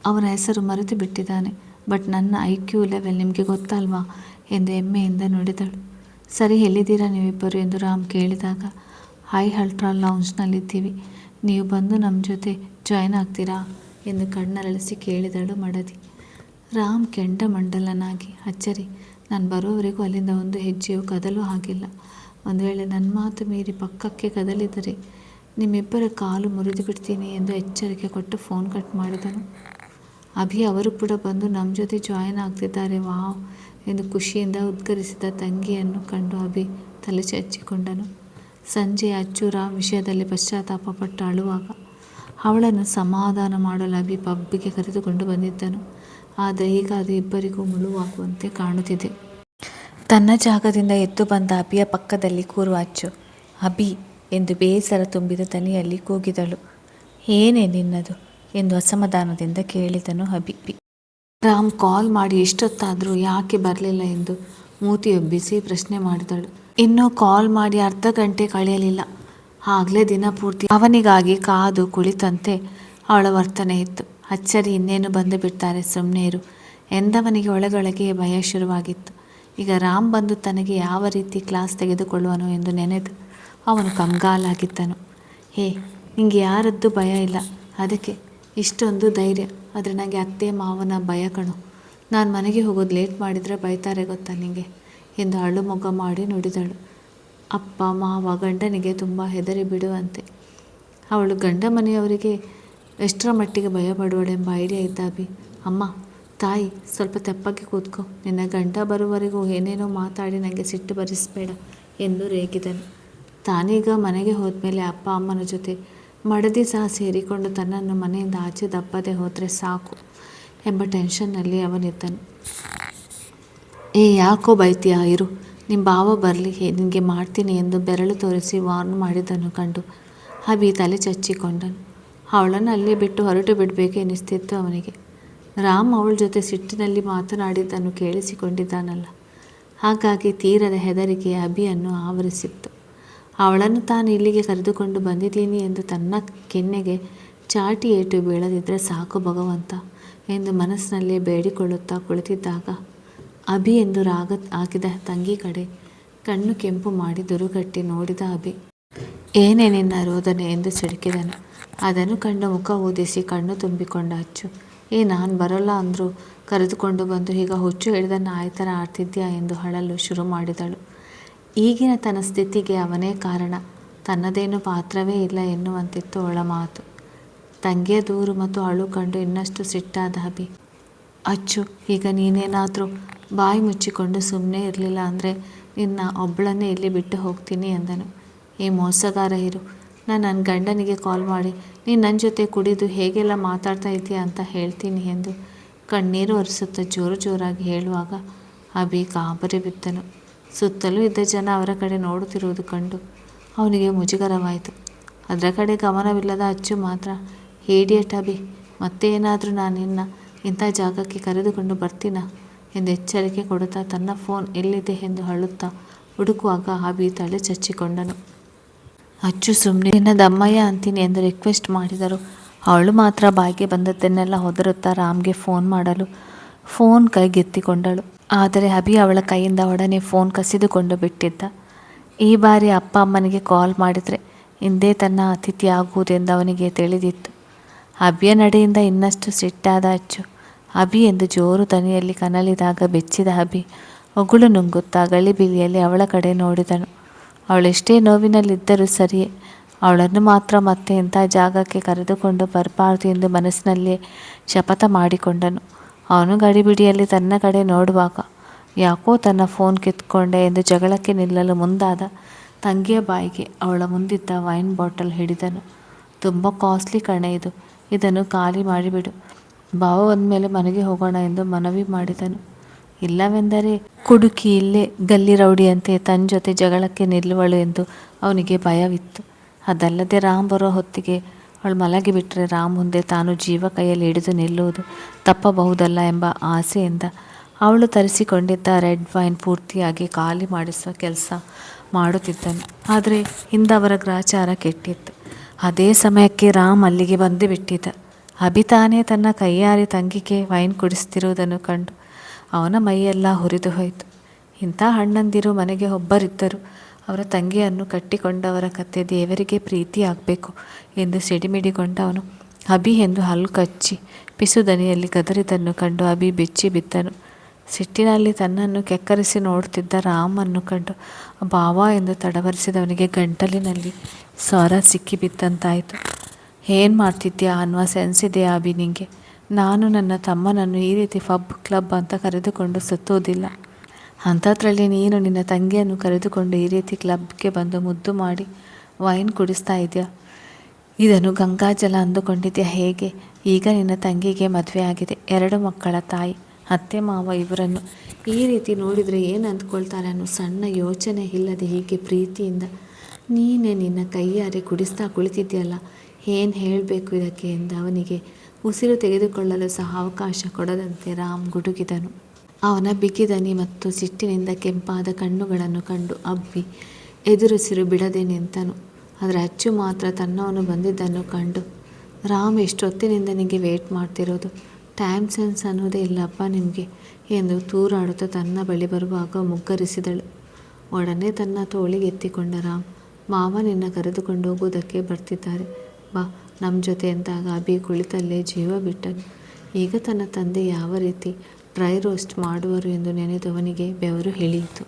ಅವನ ಹೆಸರು ಮರೆತು ಬಿಟ್ಟಿದ್ದಾನೆ. ಬಟ್ ನನ್ನ IQ ಲೆವೆಲ್ ನಿಮಗೆ ಗೊತ್ತಲ್ವಾ ಎಂದು ಹೆಮ್ಮೆಯಿಂದ ನುಡಿದಳು. ಸರಿ, ಎಲ್ಲಿದ್ದೀರಾ ನೀವಿಬ್ಬರು ಎಂದು ರಾಮ್ ಕೇಳಿದಾಗ ಹೈ ಅಲ್ಟ್ರಾ ಲೌಂಜ್ನಲ್ಲಿದ್ದೀವಿ, ನೀವು ಬಂದು ನಮ್ಮ ಜೊತೆ ಜಾಯ್ನ್ ಆಗ್ತೀರಾ ಎಂದು ಕಣ್ಣರಳಿಸಿ ಕೇಳಿದಳು ಮಡದಿ. ರಾಮ್ ಕೆಂಡಮಂಡಲನಾಗಿ, ಅಚ್ಚರಿ, ನಾನು ಬರೋವರೆಗೂ ಅಲ್ಲಿಂದ ಒಂದು ಹೆಜ್ಜೆಯೂ ಕದಲೂ ಆಗಿಲ್ಲ. ಒಂದು ವೇಳೆ ನನ್ನ ಮಾತು ಮೀರಿ ಪಕ್ಕಕ್ಕೆ ಕದಲಿದರೆ ನಿಮ್ಮಿಬ್ಬರ ಕಾಲು ಮುರಿದು ಬಿಡ್ತೀನಿ ಎಂದು ಎಚ್ಚರಿಕೆ ಕೊಟ್ಟು ಫೋನ್ ಕಟ್ ಮಾಡಿದನು. ಅಭಿ ಅವರು ಕೂಡ ಬಂದು ನಮ್ಮ ಜೊತೆ ಜಾಯಿನ್ ಆಗ್ತಿದ್ದಾರೆ, ವಾವ್ ಎಂದು ಖುಷಿಯಿಂದ ಉದ್ಗರಿಸಿದ ತಂಗಿಯನ್ನು ಕಂಡು ಅಭಿ ತಲೆ ಚಚ್ಚಿಕೊಂಡನು. ಸಂಜೆ ಅಚ್ಚು ರಾಮ್ ವಿಷಯದಲ್ಲಿ ಪಶ್ಚಾತ್ತಾಪಪಟ್ಟು ಅಳುವಾಗ ಅವಳನ್ನು ಸಮಾಧಾನ ಮಾಡಲು ಅಭಿ ಪಬ್ಬಿಗೆ ಕರೆದುಕೊಂಡು ಬಂದಿದ್ದನು. ಆದರೆ ಈಗ ಅದು ಇಬ್ಬರಿಗೂ ಮುಳುವಾಗುವಂತೆ ಕಾಣುತ್ತಿದೆ. ತನ್ನ ಜಾಗದಿಂದ ಎದ್ದು ಬಂದ ಅಭಿಯ ಪಕ್ಕದಲ್ಲಿ ಕೂರುವ ಅಚ್ಚು ಅಭಿ ಎಂದು ಬೇಸರ ತುಂಬಿದ ದನಿಯಲ್ಲಿ ಕೂಗಿದಳು. ಏನೇ ನಿನ್ನದು ಎಂದು ಅಸಮಾಧಾನದಿಂದ ಕೇಳಿದನು ಅಭಿ. ರಾಮ್ ಕಾಲ್ ಮಾಡಿ ಎಷ್ಟೊತ್ತಾದರೂ ಯಾಕೆ ಬರಲಿಲ್ಲ ಎಂದು ಮೂತಿಯೊಬ್ಬಿಸಿ ಪ್ರಶ್ನೆ ಮಾಡಿದಳು. ಇನ್ನೂ ಕಾಲ್ ಮಾಡಿ ಅರ್ಧ ಗಂಟೆ ಕಳೆಯಲಿಲ್ಲ. ಆಗಲೇ ದಿನ ಪೂರ್ತಿ ಅವನಿಗಾಗಿ ಕಾದು ಕುಳಿತಂತೆ ಅವಳ ವರ್ತನೆ ಇತ್ತು. ಅಚ್ಚರಿ, ಇನ್ನೇನು ಬಂದು ಬಿಡ್ತಾರೆ, ಸುಮ್ಮನೆ ಇರು ಎಂದವನಿಗೆ ಒಳಗೊಳಗೆ ಭಯ ಶುರುವಾಗಿತ್ತು. ಈಗ ರಾಮ್ ಬಂದು ತನಗೆ ಯಾವ ರೀತಿ ಕ್ಲಾಸ್ ತೆಗೆದುಕೊಳ್ಳುವನು ಎಂದು ನೆನೆದು ಅವನು ಕಂಗಾಲಾಗಿದ್ದನು. ನಿಂಗೆ ಯಾರದ್ದು ಭಯ ಇಲ್ಲ, ಅದಕ್ಕೆ ಇಷ್ಟೊಂದು ಧೈರ್ಯ. ಆದರೆ ನನಗೆ ಅತ್ತೆ ಮಾವನ ಭಯ ಕಣು. ನಾನು ಮನೆಗೆ ಹೋಗೋದು ಲೇಟ್ ಮಾಡಿದರೆ ಬೈತಾರೆ ಗೊತ್ತಾ ನಿಂಗೆ ಎಂದು ಅಳು ಮೊಗ ಮಾಡಿ ನುಡಿದಳು. ಅಪ್ಪ ಮಾವ ಗಂಡನಿಗೆ ತುಂಬ ಹೆದರಿ ಬಿಡುವಂತೆ. ಅವಳು ಗಂಡ ಮನೆಯವರಿಗೆ ಎಷ್ಟರ ಮಟ್ಟಿಗೆ ಭಯ ಪಡುವಳೆಂಬ ಐಡಿಯಾ ಇದ್ದ ಅಭಿ, ಅಮ್ಮ ತಾಯಿ ಸ್ವಲ್ಪ ತೆಪ್ಪಗೆ ಕೂತ್ಕೋ, ನಿನ್ನ ಗಂಡ ಬರುವವರೆಗೂ ಏನೇನೋ ಮಾತಾಡಿ ನನಗೆ ಸಿಟ್ಟು ಬರಿಸಬೇಡ ಎಂದು ರೇಗಿದನು. ತಾನೀಗ ಮನೆಗೆ ಹೋದ್ಮೇಲೆ ಅಪ್ಪ ಅಮ್ಮನ ಜೊತೆ ಮಡದಿ ಸಹ ಸೇರಿಕೊಂಡು ತನ್ನನ್ನು ಮನೆಯಿಂದ ಆಚೆ ದಬ್ಬದೆ ಹೋದರೆ ಸಾಕು ಎಂಬ ಟೆನ್ಷನ್ನಲ್ಲಿ ಅವನಿದ್ದನು. ಯಾಕೋ ಬೈತೀಯಾ, ಇರು, ನಿಮ್ಮ ಭಾವ ಬರಲಿ, ನಿನಗೆ ಮಾಡ್ತೀನಿ ಎಂದು ಬೆರಳು ತೋರಿಸಿ ವಾರ್ನ್ ಮಾಡಿದ್ದನ್ನು ಕಂಡು ಅಭಿ ತಲೆ ಚಚ್ಚಿಕೊಂಡನು. ಅವಳನ್ನು ಅಲ್ಲೇ ಬಿಟ್ಟು ಹೊರಟು ಬಿಡಬೇಕು ಎನಿಸ್ತಿತ್ತು ಅವನಿಗೆ. ರಾಮ್ ಅವಳ ಜೊತೆ ಸಿಟ್ಟಿನಲ್ಲಿ ಮಾತನಾಡಿದ್ದನ್ನು ಕೇಳಿಸಿಕೊಂಡಿದ್ದಾನಲ್ಲ, ಹಾಗಾಗಿ ತೀರದ ಹೆದರಿಕೆ ಅಭಿಯನ್ನು ಆವರಿಸಿತ್ತು. ಅವಳನ್ನು ತಾನು ಇಲ್ಲಿಗೆ ಕರೆದುಕೊಂಡು ಬಂದಿದ್ದೀನಿ ಎಂದು ತನ್ನ ಕೆನ್ನೆಗೆ ಚಾಟಿ ಏಟು ಬೀಳದಿದ್ದರೆ ಸಾಕು ಭಗವಂತ ಎಂದು ಮನಸ್ಸಿನಲ್ಲೇ ಬೇಡಿಕೊಳ್ಳುತ್ತಾ ಕುಳಿತಿದ್ದಾಗ ಅಭಿ ಎಂದು ರಾಗ ಹಾಕಿದ ತಂಗಿ ಕಡೆ ಕಣ್ಣು ಕೆಂಪು ಮಾಡಿ ದುರುಗಟ್ಟಿ ನೋಡಿದ ಅಭಿ. ಏನೇ ನಿನ್ನ ರೋದನೆ ಎಂದು ಸಿಡುಕಿದನು. ಅದನ್ನು ಕಂಡು ಮುಖ ಊದಿಸಿ ಕಣ್ಣು ತುಂಬಿಕೊಂಡ ಅಚ್ಚು, ನಾನು ಬರೋಲ್ಲ ಅಂದರೂ ಕರೆದುಕೊಂಡು ಬಂದು ಈಗ ಹುಚ್ಚು ಹಿಡಿದ ನಾಯಿ ಥರ ಆಡ್ತಿದ್ಯಾ ಎಂದು ಅಳಲು ಶುರು ಮಾಡಿದಳು. ಈಗಿನ ತನ್ನ ಸ್ಥಿತಿಗೆ ಅವನೇ ಕಾರಣ, ತನ್ನದೇನು ಪಾತ್ರವೇ ಇಲ್ಲ ಎನ್ನುವಂತಿತ್ತು ಅವಳ ಮಾತು. ತಂಗಿಯ ದೂರು ಮತ್ತು ಅಳು ಕಂಡು ಇನ್ನಷ್ಟು ಸಿಟ್ಟಾದ ಅಭಿ, ಅಚ್ಚು, ಈಗ ನೀನೇನಾದರೂ ಬಾಯಿ ಮುಚ್ಚಿಕೊಂಡು ಸುಮ್ಮನೆ ಇರಲಿಲ್ಲ ಅಂದರೆ ನಿನ್ನ ಒಬ್ಬಳನ್ನೇ ಇಲ್ಲಿ ಬಿಟ್ಟು ಹೋಗ್ತೀನಿ ಎಂದನು. ಏ ಮೋಸಗಾರ ಇರು, ನಾನು ನನ್ನ ಗಂಡನಿಗೆ ಕಾಲ್ ಮಾಡಿ ನೀನು ನನ್ನ ಜೊತೆ ಕುಡಿದು ಹೇಗೆಲ್ಲ ಮಾತಾಡ್ತಾ ಇದೆಯಾ ಅಂತ ಹೇಳ್ತೀನಿ ಎಂದು ಕಣ್ಣೀರು ಒರೆಸುತ್ತಾ ಜೋರಾಗಿ ಹೇಳುವಾಗ ಅಭಿ ಗಾಬರಿ ಬಿದ್ದನು. ಸುತ್ತಲೂ ಇದ್ದ ಜನ ಅವರ ಕಡೆ ನೋಡುತ್ತಿರುವುದು ಕಂಡು ಅವನಿಗೆ ಮುಜುಗರವಾಯಿತು. ಅದರ ಕಡೆ ಗಮನವಿಲ್ಲದ ಅಚ್ಚು ಮಾತ್ರ, ಹೇಡಿಯಟ್ ಅಭಿ, ಮತ್ತೆ ಏನಾದರೂ ನಾನು ನಿನ್ನ ಇಂಥ ಜಾಗಕ್ಕೆ ಕರೆದುಕೊಂಡು ಬರ್ತೀನಾ ಎಂದು ಎಚ್ಚರಿಕೆ ಕೊಡುತ್ತಾ ತನ್ನ ಫೋನ್ ಎಲ್ಲಿದೆ ಎಂದು ಅಳುತ್ತಾ ಹುಡುಕುವಾಗ ಅಭಿ ತಲೆ ಚಚ್ಚಿಕೊಂಡನು. ಅಚ್ಚು ಸುಮ್ಮನೆ ನಿನ್ನ ದಮ್ಮಯ್ಯ ಅಂತೀನಿ ಎಂದು ರಿಕ್ವೆಸ್ಟ್ ಮಾಡಿದರು. ಅವಳು ಮಾತ್ರ ಬಾಯಿಗೆ ಬಂದದ್ದನ್ನೆಲ್ಲ ಹೊದರುತ್ತಾ ರಾಮ್ಗೆ ಫೋನ್ ಮಾಡಲು ಫೋನ್ ಕೈಗೆತ್ತಿಕೊಂಡಳು. ಆದರೆ ಅಭಿ ಅವಳ ಕೈಯಿಂದ ಒಡನೆ ಫೋನ್ ಕಸಿದುಕೊಂಡು ಬಿಟ್ಟಿದ್ದ. ಈ ಬಾರಿ ಅಪ್ಪ ಅಮ್ಮನಿಗೆ ಕಾಲ್ ಮಾಡಿದರೆ ಹಿಂದೆ ತನ್ನ ಅತಿಥಿ ಆಗುವುದೆಂದು ಅವನಿಗೆ ತಿಳಿದಿತ್ತು. ಅಭಿಯ ನಡೆಯಿಂದ ಇನ್ನಷ್ಟು ಸಿಟ್ಟಾದ ಅಚ್ಚು. ಅಭಿ ಎಂದು ಜೋರು ದನಿಯಲ್ಲಿ ಕನಲಿದಾಗ ಬೆಚ್ಚಿದ ಅಭಿ ಒಗುಳು ನುಂಗುತ್ತಾ ಗಳಿಬಿಲಿಯಲ್ಲಿ ಅವಳ ಕಡೆ ನೋಡಿದನು. ಅವಳೆಷ್ಟೇ ನೋವಿನಲ್ಲಿದ್ದರೂ ಸರಿಯೇ, ಅವಳನ್ನು ಮಾತ್ರ ಮತ್ತೆ ಇಂಥ ಜಾಗಕ್ಕೆ ಕರೆದುಕೊಂಡು ಬರಬಾರ್ದು ಎಂದು ಮನಸ್ಸಿನಲ್ಲೇ ಶಪಥ ಮಾಡಿಕೊಂಡನು. ಅವನು ಗಡಿಬಿಡಿಯಲ್ಲಿ ತನ್ನ ಕಡೆ ನೋಡುವಾಗ ಯಾಕೋ ತನ್ನ ಫೋನ್ ಕಿತ್ಕೊಂಡೆ ಎಂದು ಜಗಳಕ್ಕೆ ನಿಲ್ಲಲು ಮುಂದಾದ ತಂಗಿಯ ಬಾಯಿಗೆ ಅವಳ ಮುಂದಿದ್ದ ವೈನ್ ಬಾಟಲ್ ಹಿಡಿದನು. ತುಂಬ ಕಾಸ್ಟ್ಲಿ ಕಣೆ ಇದು, ಇದನ್ನು ಖಾಲಿ ಮಾಡಿಬಿಡು. ಬಾವ ಬಂದಮೇಲೆ ಮನೆಗೆ ಹೋಗೋಣ ಎಂದು ಮನವಿ ಮಾಡಿದನು. ಇಲ್ಲವೆಂದರೆ ಕುಡುಕಿ ಇಲ್ಲೇ ಗಲ್ಲಿ ರೌಡಿಯಂತೆ ತನ್ನ ಜೊತೆ ಜಗಳಕ್ಕೆ ನಿಲ್ಲುವಳು ಎಂದು ಅವನಿಗೆ ಭಯವಿತ್ತು. ಅದಲ್ಲದೆ ರಾಮ್ ಬರೋ ಹೊತ್ತಿಗೆ ಅವಳು ಮಲಗಿಬಿಟ್ರೆ ರಾಮ್ ಮುಂದೆ ತಾನು ಜೀವ ಕೈಯಲ್ಲಿ ಹಿಡಿದು ನಿಲ್ಲುವುದು ತಪ್ಪಬಹುದಲ್ಲ ಎಂಬ ಆಸೆಯಿಂದ ಅವಳು ತರಿಸಿಕೊಂಡಿದ್ದ ರೆಡ್ ವೈನ್ ಪೂರ್ತಿಯಾಗಿ ಖಾಲಿ ಮಾಡಿಸುವ ಕೆಲಸ ಮಾಡುತ್ತಿದ್ದನು. ಆದರೆ ಇಂದವರ ಗ್ರಾಚಾರ ಕೆಟ್ಟಿತ್ತು. ಅದೇ ಸಮಯಕ್ಕೆ ರಾಮ್ ಅಲ್ಲಿಗೆ ಬಂದು ಬಿಟ್ಟಿದ್ದ. ಅಭಿ ತಾನೇ ತನ್ನ ಕೈಯಾರೆ ತಂಗಿಗೆ ವೈನ್ ಕುಡಿಸ್ತಿರುವುದನ್ನು ಕಂಡು ಅವನ ಮೈಯೆಲ್ಲ ಹುರಿದು ಹೋಯಿತು. ಇಂಥ ಹಣ್ಣಂದಿರು ಮನೆಗೆ ಒಬ್ಬರಿದ್ದರು. ಅವರ ತಂಗಿಯನ್ನು ಕಟ್ಟಿಕೊಂಡವರ ಕತೆ ದೇವರಿಗೆ ಪ್ರೀತಿ ಆಗಬೇಕು ಎಂದು ಸಿಡಿಮಿಡಿಗೊಂಡವನು ಅಭಿ ಎಂದು ಹಲ್ಲು ಕಚ್ಚಿ ಪಿಸು ದನಿಯಲ್ಲಿ ಗದರಿದನ್ನು ಕಂಡು ಅಭಿ ಬೆಚ್ಚಿ ಬಿದ್ದನು. ಸಿಟ್ಟಿನಲ್ಲಿ ತನ್ನನ್ನು ಕೆಕ್ಕರಿಸಿ ನೋಡುತ್ತಿದ್ದ ರಾಮನ್ನು ಕಂಡು ಬಾವ ಎಂದು ತಡವರಿಸಿದವನಿಗೆ ಗಂಟಲಿನಲ್ಲಿ ಸ್ವರ ಸಿಕ್ಕಿಬಿದ್ದಂತಾಯಿತು. ಏನು ಮಾಡ್ತಿದ್ಯಾ ಅನ್ನುವ ಸೆನ್ಸ್ ಇದೆಯಾ ಅಭಿ ನಿಂಗೆ? ನಾನು ನನ್ನ ತಮ್ಮನನ್ನು ಈ ರೀತಿ ಪಬ್ ಕ್ಲಬ್ ಅಂತ ಕರೆದುಕೊಂಡು ಸುತ್ತುವುದಿಲ್ಲ. ಅಂಥದ್ರಲ್ಲಿ ನೀನು ನಿನ್ನ ತಂಗಿಯನ್ನು ಕರೆದುಕೊಂಡು ಈ ರೀತಿ ಕ್ಲಬ್ಗೆ ಬಂದು ಮುದ್ದು ಮಾಡಿ ವೈನ್ ಕುಡಿಸ್ತಾ ಇದೆಯಾ? ಇದನ್ನು ಗಂಗಾಜಲ ಅಂದುಕೊಂಡಿದ್ಯಾ ಹೇಗೆ? ಈಗ ನಿನ್ನ ತಂಗಿಗೆ ಮದುವೆ ಆಗಿದೆ, 2 ಮಕ್ಕಳ ತಾಯಿ, ಅತ್ತೆ ಮಾವ ಇವರನ್ನು ಈ ರೀತಿ ನೋಡಿದರೆ ಏನು ಅಂದ್ಕೊಳ್ತಾರೆ ಅನ್ನೋ ಸಣ್ಣ ಯೋಚನೆ ಇಲ್ಲದೆ ಹೀಗೆ ಪ್ರೀತಿಯಿಂದ ನೀನೇ ನಿನ್ನ ಕೈಯಾರೆ ಕುಡಿಸ್ತಾ ಕುಳಿತಿದ್ಯಲ್ಲ, ಏನು ಹೇಳಬೇಕು ಇದಕ್ಕೆ ಎಂದು ಅವನಿಗೆ ಉಸಿರು ತೆಗೆದುಕೊಳ್ಳಲು ಸಹ ಅವಕಾಶ ಕೊಡದಂತೆ ರಾಮ್ ಗುಡುಗಿದನು. ಅವನ ಬಿಗಿದನಿ ಮತ್ತು ಸಿಟ್ಟಿನಿಂದ ಕೆಂಪಾದ ಕಣ್ಣುಗಳನ್ನು ಕಂಡು ಅಬ್ಬಿ ಎದುರುಸಿರು ಬಿಡದೆ ನಿಂತನು. ಆದರೆ ಅಚ್ಚು ಮಾತ್ರ ತನ್ನವನು ಬಂದಿದ್ದನ್ನು ಕಂಡು, ರಾಮ್ ಎಷ್ಟೊತ್ತಿನಿಂದ ನಿನಗೆ ವೇಟ್ ಮಾಡ್ತಿರೋದು, ಟೈಮ್ ಸೆನ್ಸ್ ಅನ್ನೋದೇ ಇಲ್ಲಪ್ಪ ನಿಮಗೆ ಎಂದು ತೂರಾಡುತ್ತಾ ತನ್ನ ಬಳಿ ಬರುವಾಗ ಮುಗ್ಗರಿಸಿದಳು. ಒಡನೆ ತನ್ನ ತೋಳಿಗೆ ಎತ್ತಿಕೊಂಡ ರಾಮ್, ಮಾವ ನಿನ್ನ ಕರೆದುಕೊಂಡು ಹೋಗುವುದಕ್ಕೆ ಬರ್ತಿದ್ದಾರೆ, ಬಾ ನಮ್ಮ ಜೊತೆ ಎಂದಾಗ ಅಭಿ ಕುಳಿತಲ್ಲೇ ಜೀವ ಬಿಟ್ಟನು. ಈಗ ತನ್ನ ತಂದೆ ಯಾವ ರೀತಿ ಡ್ರೈ ರೋಸ್ಟ್ ಮಾಡುವರು ಎಂದು ನೆನೆದವನಿಗೆ ಬೆವರು ಇಳಿಯಿತು.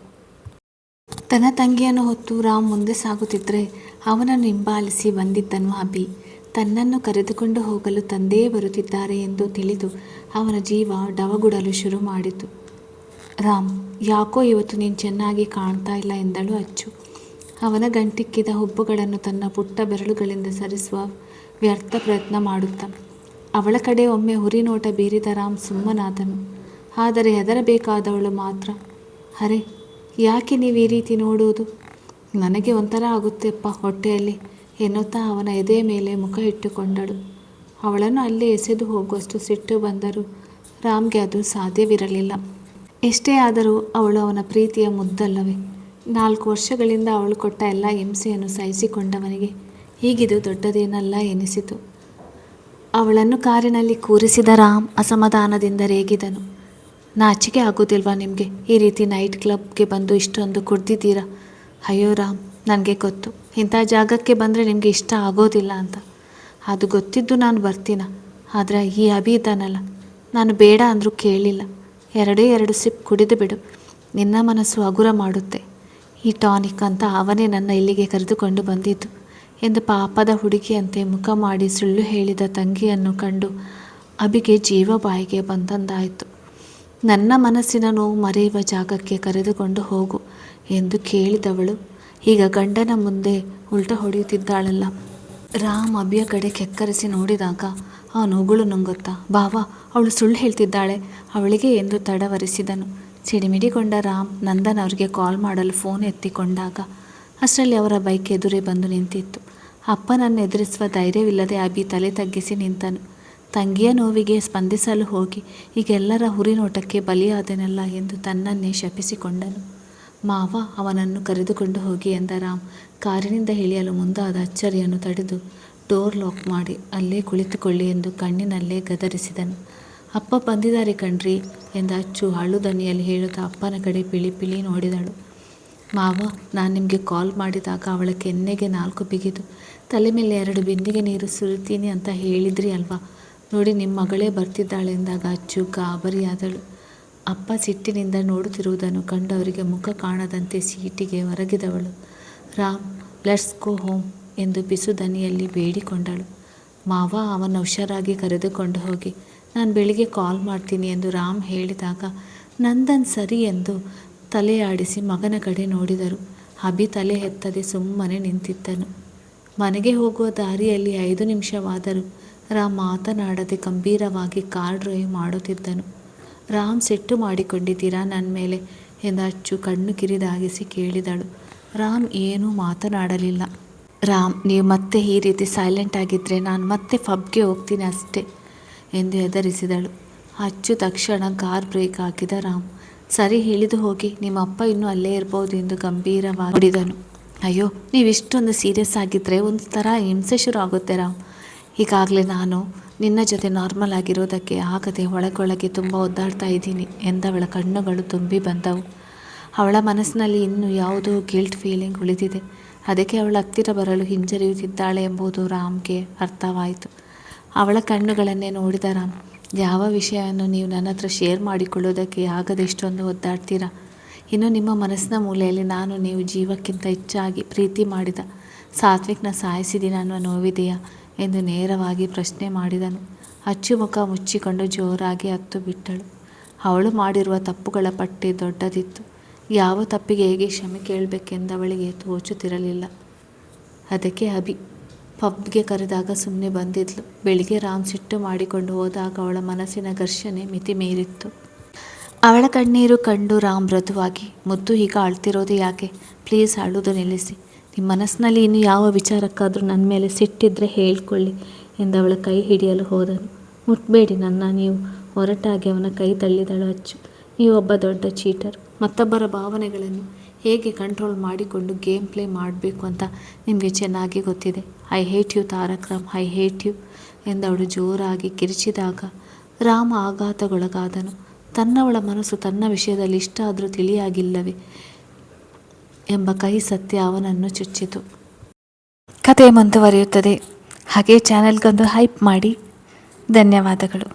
ತನ್ನ ತಂಗಿಯನ್ನು ಹೊತ್ತು ರಾಮ್ ಮುಂದೆ ಸಾಗುತ್ತಿದ್ದರೆ ಅವನನ್ನು ಹಿಂಬಾಲಿಸಿ ಬಂದಿದ್ದನು ಅಭಿ. ತನ್ನನ್ನು ಕರೆದುಕೊಂಡು ಹೋಗಲು ತಂದೆಯೇ ಬರುತ್ತಿದ್ದಾರೆ ಎಂದು ತಿಳಿದು ಅವನ ಜೀವ ಡವಗುಡಲು ಶುರು ಮಾಡಿತು. ರಾಮ್, ಯಾಕೋ ಇವತ್ತು ನೀನು ಚೆನ್ನಾಗಿ ಕಾಣ್ತಾ ಇಲ್ಲ ಎಂದಳು ಅಚ್ಚು. ಅವನ ಗಂಟಿಕ್ಕಿದ ಹುಬ್ಬುಗಳನ್ನು ತನ್ನ ಪುಟ್ಟ ಬೆರಳುಗಳಿಂದ ಸರಿಸುವ ವ್ಯರ್ಥ ಪ್ರಯತ್ನ ಮಾಡುತ್ತ ಅವಳ ಕಡೆ ಒಮ್ಮೆ ಹುರಿನೋಟ ಬೀರಿದ ರಾಮ್ ಸುಮ್ಮನಾದನು. ಆದರೆ ಹೆದರಬೇಕಾದವಳು ಮಾತ್ರ, ಅರೆ ಯಾಕೆ ನೀವು ಈ ರೀತಿ ನೋಡುವುದು? ನನಗೆ ಒಂಥರ ಆಗುತ್ತೆಪ್ಪ ಹೊಟ್ಟೆಯಲ್ಲಿ ಎನ್ನುತ್ತಾ ಅವನ ಎದೆಯ ಮೇಲೆ ಮುಖ ಇಟ್ಟುಕೊಂಡಳು. ಅವಳನ್ನು ಅಲ್ಲೇ ಎಸೆದು ಹೋಗುವಷ್ಟು ಸಿಟ್ಟು ಬಂದರೂ ರಾಮ್ಗೆ ಅದು ಸಾಧ್ಯವಿರಲಿಲ್ಲ. ಎಷ್ಟೇ ಆದರೂ ಅವಳು ಅವನ ಪ್ರೀತಿಯ ಮುದ್ದಲ್ಲವೇ? 4 ವರ್ಷಗಳಿಂದ ಅವಳು ಕೊಟ್ಟ ಎಲ್ಲ ಹಿಂಸೆಯನ್ನು ಸಹಿಸಿಕೊಂಡವನಿಗೆ ಹೀಗಿದು ದೊಡ್ಡದೇನಲ್ಲ ಎನಿಸಿತು. ಅವಳನ್ನು ಕಾರಿನಲ್ಲಿ ಕೂರಿಸಿದ ರಾಮ್ ಅಸಮಾಧಾನದಿಂದ ರೇಗಿದನು. ನಾಚಿಕೆ ಆಗೋದಿಲ್ವಾ ನಿಮಗೆ? ಈ ರೀತಿ ನೈಟ್ ಕ್ಲಬ್ಗೆ ಬಂದು ಇಷ್ಟೊಂದು ಕುಡ್ದಿದ್ದೀರಾ? ಅಯ್ಯೋ ರಾಮ್, ನನಗೆ ಗೊತ್ತು ಇಂಥ ಜಾಗಕ್ಕೆ ಬಂದರೆ ನಿಮಗೆ ಇಷ್ಟ ಆಗೋದಿಲ್ಲ ಅಂತ. ಅದು ಗೊತ್ತಿದ್ದು ನಾನು ಬರ್ತೀನ. ಆದರೆ ಈ ಅಭಿ ಇದ್ದಾನಲ್ಲ, ನಾನು ಬೇಡ ಅಂದರೂ ಕೇಳಿಲ್ಲ. 2 ಸಿಪ್ ಕುಡಿದು ಬಿಡು, ನಿನ್ನ ಮನಸ್ಸು ಹಗುರ ಮಾಡುತ್ತೆ. ಈ ಟಾನಿಕ್ ಅಂತ ಅವನೇ ನನ್ನ ಇಲ್ಲಿಗೆ ಕರೆದುಕೊಂಡು ಬಂದಿದ್ದು ಎಂದು ಪಾಪದ ಹುಡುಗಿಯಂತೆ ಮುಖ ಮಾಡಿ ಸುಳ್ಳು ಹೇಳಿದ ತಂಗಿಯನ್ನು ಕಂಡು ಅಭಿಗೆ ಜೀವ ಬಾಯಿಗೆ ಬಂದಂದಾಯಿತು. ನನ್ನ ಮನಸ್ಸಿನ ನೋವು ಮರೆಯುವ ಜಾಗಕ್ಕೆ ಕರೆದುಕೊಂಡು ಹೋಗು ಎಂದು ಕೇಳಿದವಳು ಈಗ ಗಂಡನ ಮುಂದೆ ಉಲ್ಟ ಹೊಡೆಯುತ್ತಿದ್ದಾಳಲ್ಲ. ರಾಮ್ ಅಭಿಯ ಕಡೆ ಕೆಕ್ಕರಿಸಿ ನೋಡಿದಾಗ ಅವನು ಉಗುಳು ನುಂಗುತ್ತಾ, ಬಾವಾ ಅವಳು ಸುಳ್ಳು ಹೇಳ್ತಿದ್ದಾಳೆ ಅವಳಿಗೆ ಎಂದು ತಡವರಿಸಿದನು. ಸಿಡಿಮಿಡಿಗೊಂಡ ರಾಮ್ ನಂದನ್ ಅವರಿಗೆ ಕಾಲ್ ಮಾಡಲು ಫೋನ್ ಎತ್ತಿಕೊಂಡಾಗ ಅಷ್ಟರಲ್ಲಿ ಅವರ ಬೈಕ್ ಎದುರೇ ಬಂದು ನಿಂತಿತ್ತು. ಅಪ್ಪನನ್ನು ಎದುರಿಸುವ ಧೈರ್ಯವಿಲ್ಲದೆ ಅಭಿ ತಲೆ ತಗ್ಗಿಸಿ ನಿಂತನು. ತಂಗಿಯ ನೋವಿಗೆ ಸ್ಪಂದಿಸಲು ಹೋಗಿ ಈಗ ಎಲ್ಲರ ಹುರಿನೋಟಕ್ಕೆ ಬಲಿಯಾದೆನಲ್ಲ ಎಂದು ತನ್ನನ್ನೇ ಶಪಿಸಿಕೊಂಡನು. ಮಾವ ಅವನನ್ನು ಕರೆದುಕೊಂಡು ಹೋಗಿ ಎಂದ ರಾಮ್ ಕಾರಿನಿಂದ ಇಳಿಯಲು ಮುಂದಾದ ಅಚ್ಚರಿಯನ್ನು ತಡೆದು ಡೋರ್ ಲಾಕ್ ಮಾಡಿ ಅಲ್ಲೇ ಕುಳಿತುಕೊಳ್ಳಿ ಎಂದು ಕಣ್ಣಿನಲ್ಲೇ ಗದರಿಸಿದನು. ಅಪ್ಪ ಬಂದಿದ್ದಾರೆ ಕಣ್ರಿ ಎಂದ ಅಚ್ಚು ಅಳು ದನಿಯಲ್ಲಿ ಹೇಳುತ್ತಾ ಅಪ್ಪನ ಕಡೆ ಪಿಳಿ ನೋಡಿದಳು. ಮಾವ, ನಾನು ನಿಮಗೆ ಕಾಲ್ ಮಾಡಿದಾಗ ಅವಳ ಕೆನ್ನೆಗೆ 4 ಬಿಗಿದು ತಲೆ ಮೇಲೆ 2 ಬಿಂದಿಗೆ ನೀರು ಸುರಿತೀನಿ ಅಂತ ಹೇಳಿದ್ರಿ ಅಲ್ವಾ, ನೋಡಿ ನಿಮ್ಮ ಮಗಳೇ ಬರ್ತಿದ್ದಾಳೆ ಎಂದಾಗ ಅಚ್ಚು ಗಾಬರಿಯಾದಳು. ಅಪ್ಪ ಸಿಟ್ಟಿನಿಂದ ನೋಡುತ್ತಿರುವುದನ್ನು ಕಂಡವರಿಗೆ ಮುಖ ಕಾಣದಂತೆ ಸೀಟಿಗೆ ಹೊರಗಿದವಳು. ರಾಮ್, ಲೆಟ್ಸ್ ಗೋ ಹೋಮ್ ಎಂದು ಬಿಸು ದನಿಯಲ್ಲಿ ಬೇಡಿಕೊಂಡಳು. ಮಾವ, ಅವನ ಹುಷಾರಾಗಿ ಕರೆದುಕೊಂಡು ಹೋಗಿ, ನಾನು ಬೆಳಿಗ್ಗೆ ಕಾಲ್ ಮಾಡ್ತೀನಿ ಎಂದು ರಾಮ್ ಹೇಳಿದಾಗ ನಂದನ್ ಸರಿ ಎಂದು ತಲೆಯಾಡಿಸಿ ಮಗನ ಕಡೆ ನೋಡಿದರು. ಅಭಿ ತಲೆ ಎತ್ತದೆ ಸುಮ್ಮನೆ ನಿಂತಿದ್ದನು. ಮನೆಗೆ ಹೋಗುವ ದಾರಿಯಲ್ಲಿ 5 ನಿಮಿಷವಾದರೂ ರಾಮ್ ಮಾತನಾಡದೆ ಗಂಭೀರವಾಗಿ ಕಾರ್ ಡ್ರೈವ್ ಮಾಡುತ್ತಿದ್ದನು. ರಾಮ್, ಸಿಟ್ಟು ಮಾಡಿಕೊಂಡಿದ್ದೀರಾ ನನ್ನ ಮೇಲೆ ಎಂದು ಅಚ್ಚು ಕಣ್ಣು ಕಿರಿದಾಗಿಸಿ ಕೇಳಿದಳು. ರಾಮ್ ಏನೂ ಮಾತನಾಡಲಿಲ್ಲ. ರಾಮ್, ನೀವು ಮತ್ತೆ ಈ ರೀತಿ ಸೈಲೆಂಟ್ ಆಗಿದ್ದರೆ ನಾನು ಮತ್ತೆ ಪಬ್ಗೆ ಹೋಗ್ತೀನಿ ಅಷ್ಟೇ ಎಂದು ಹೆದರಿಸಿದಳು. ಅಚ್ಚು ತಕ್ಷಣ ಕಾರ್ ಬ್ರೇಕ್ ಹಾಕಿದ ರಾಮ್. ಸರಿ, ಇಳಿದು ಹೋಗಿ, ನಿಮ್ಮ ಅಪ್ಪ ಇನ್ನೂ ಅಲ್ಲೇ ಇರ್ಬೋದು ಎಂದು ಗಂಭೀರವಾಗಿ ನೋಡಿದನು. ಅಯ್ಯೋ, ನೀವು ಇಷ್ಟೊಂದು ಸೀರಿಯಸ್ ಆಗಿದ್ದರೆ ಒಂದು ಥರ ಹಿಂಸೆ ಶುರು ಆಗುತ್ತೆ ರಾಮ್. ಈಗಾಗಲೇ ನಾನು ನಿನ್ನ ಜೊತೆ ನಾರ್ಮಲ್ ಆಗಿರೋದಕ್ಕೆ ಆಗದೆ ಒಳಗೊಳಗೆ ತುಂಬ ಒದ್ದಾಡ್ತಾ ಇದ್ದೀನಿ ಎಂದವಳ ಕಣ್ಣುಗಳು ತುಂಬಿ ಬಂದವು. ಅವಳ ಮನಸ್ಸಿನಲ್ಲಿ ಇನ್ನೂ ಯಾವುದೋ ಗಿಲ್ಟ್ ಫೀಲಿಂಗ್ ಉಳಿದಿದೆ. ಅದಕ್ಕೆ ಅವಳ ಹತ್ತಿರ ಬರಲು ಹಿಂಜರಿಯುತ್ತಿದ್ದಾಳೆ ಎಂಬುದು ರಾಮ್ಗೆ ಅರ್ಥವಾಯಿತು. ಅವಳ ಕಣ್ಣುಗಳನ್ನೇ ನೋಡಿದ ರಾಮ್, ಯಾವ ವಿಷಯವನ್ನು ನೀವು ನನ್ನ ಹತ್ರ ಶೇರ್ ಮಾಡಿಕೊಳ್ಳೋದಕ್ಕೆ ಆಗದೆ ಇಷ್ಟೊಂದು ಒದ್ದಾಡ್ತೀರಾ? ಇನ್ನು ನಿಮ್ಮ ಮನಸ್ಸಿನ ಮೂಲೆಯಲ್ಲಿ ನಾನು ನೀವು ಜೀವಕ್ಕಿಂತ ಹೆಚ್ಚಾಗಿ ಪ್ರೀತಿ ಮಾಡಿದ ಸಾತ್ವಿಕ್ನ ಸಾಯಿಸಿದ್ದೀನ ಅನ್ನುವ ನೋವಿದೆಯಾ ಎಂದು ನೇರವಾಗಿ ಪ್ರಶ್ನೆ ಮಾಡಿದನು. ಅಚ್ಚು ಮುಖ ಮುಚ್ಚಿಕೊಂಡು ಜೋರಾಗಿ ಹತ್ತು ಬಿಟ್ಟಳು. ಅವಳು ಮಾಡಿರುವ ತಪ್ಪುಗಳ ಪಟ್ಟಿ ದೊಡ್ಡದಿತ್ತು. ಯಾವ ತಪ್ಪಿಗೆ ಹೇಗೆ ಕ್ಷಮೆ ಕೇಳಬೇಕೆಂದವಳಿಗೆ ತೋಚುತ್ತಿರಲಿಲ್ಲ. ಅದಕ್ಕೆ ಅಭಿ ಪಬ್ಗೆ ಕರೆದಾಗ ಸುಮ್ಮನೆ ಬಂದಿದ್ಲು. ಬೆಳಿಗ್ಗೆ ರಾಮ್ ಸಿಟ್ಟು ಮಾಡಿಕೊಂಡು ಹೋದಾಗ ಅವಳ ಮನಸ್ಸಿನ ಘರ್ಷಣೆ ಮಿತಿ ಮೀರಿತ್ತು. ಅವಳ ಕಣ್ಣೀರು ಕಂಡು ರಾಮ್ ಮೃದುವಾಗಿ, ಮುದ್ದು ಈಗ ಅಳ್ತಿರೋದು ಯಾಕೆ? ಪ್ಲೀಸ್ ಅಳುವುದು ನಿಲ್ಲಿಸಿ. ನಿಮ್ಮ ಮನಸ್ಸಿನಲ್ಲಿ ಇನ್ನು ಯಾವ ವಿಚಾರಕ್ಕಾದರೂ ನನ್ನ ಮೇಲೆ ಸಿಟ್ಟಿದ್ರೆ ಹೇಳ್ಕೊಳ್ಳಿ ಎಂದವಳ ಕೈ ಹಿಡಿಯಲು ಹೋದನು. ಮುಟ್ಬೇಡಿ ನನ್ನ, ನೀವು ಹೊರಟಾಗಿ ಅವನ ಕೈ ತಳ್ಳಿದಳು ಅಚ್ಚು. ನೀವೊಬ್ಬ ದೊಡ್ಡ ಚೀಟರ್. ಮತ್ತೊಬ್ಬರ ಭಾವನೆಗಳನ್ನು ಹೇಗೆ ಕಂಟ್ರೋಲ್ ಮಾಡಿಕೊಂಡು ಗೇಮ್ ಪ್ಲೇ ಮಾಡಬೇಕು ಅಂತ ನಿಮಗೆ ಚೆನ್ನಾಗಿ ಗೊತ್ತಿದೆ. I hate you Tarak Ram, I hate you ಎಂದವಳು ಜೋರಾಗಿ ಕಿರಿಚಿದಾಗ ರಾಮ ಆಘಾತಗೊಳಗಾದನು. ತನ್ನವಳ ಮನಸ್ಸು ತನ್ನ ವಿಷಯದಲ್ಲಿ ಇಷ್ಟ ಆದರೂ ತಿಳಿಯಾಗಿಲ್ಲವೇ ಎಂಬ ಕಹಿ ಸತ್ಯ ಅವನನ್ನು ಚುಚ್ಚಿತು. ಕತೆ ಮುಂದುವರಿಯುತ್ತದೆ. ಹಾಗೆ ಚಾನೆಲ್ಗೊಂದು ಹೈಪ್ ಮಾಡಿ. ಧನ್ಯವಾದಗಳು.